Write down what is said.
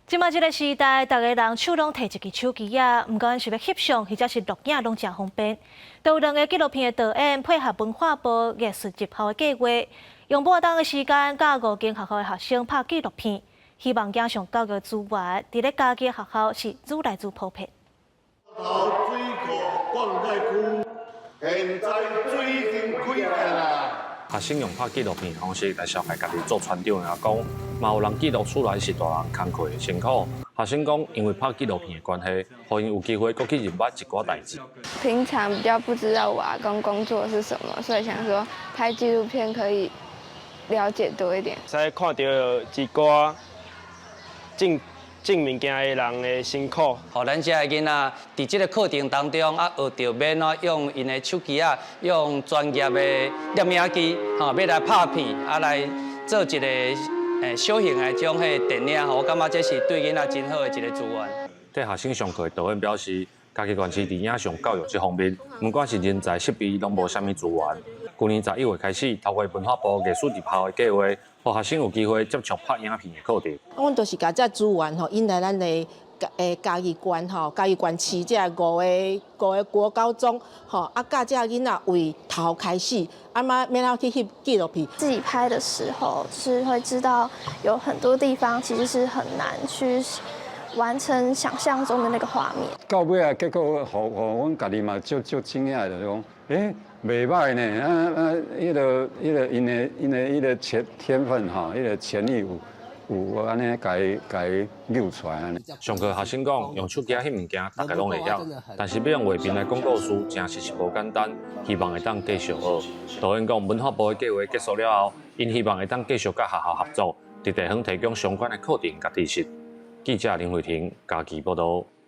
今麦这个时代，大家人手拢摕一支手机啊，不管是要翕相或者是录影，拢真方便。都有两个纪录片的导演配合文化部艺术节拍的计划，用半档的时间教5间学校的学生拍纪录片，希望加上教育资源，伫咧家己的学校是愈来愈普遍。水库灌溉区，现在水已经开了啦。学生用拍纪录片方式来消化家己做船长的阿公，嘛有人记录出来是大人工课的辛苦。学生讲，因为拍纪录片的关系，互因有机会搁去认捌一寡代志。平常比较不知道我阿公工作是什么，所以想说拍纪录片可以了解多一点。使看到一寡种物件的人的辛苦，互咱遮个囡仔伫即个课程当中啊，学着要用因的手机啊，用专业的摄影机，要来拍片，啊来做一个小型的种电影，我感觉这是对囡仔真好的一个资源。替学生上课的导演表示，家己县市伫影像教育这方面，不管是人才、设备，拢无啥物资源。去年11月开始，透过文化部艺术节拍的计划，让学生有机会接触拍影片的课程。阮就是甲这资源吼引来咱的嘉义县吼，嘉义县市这5个国高中吼，教这囡仔为头开始，免要去翕纪录片。自己拍的时候，是会知道有很多地方其实是很难去完成想象中的那个画面。到尾啊，结果互阮家己嘛足惊讶的，讲袂歹呢，因的天分吼，潜力有安尼家扭出来安尼。上课学生讲，用手机翕物件，大家拢会晓，但是要用画面来讲故事，真是无简单。希望会当继续学。导演讲，文化部的计划结束了后，因希望会当继续甲学校合作，伫地方提供相关的课程甲知识。记者林慧婷，家己报道。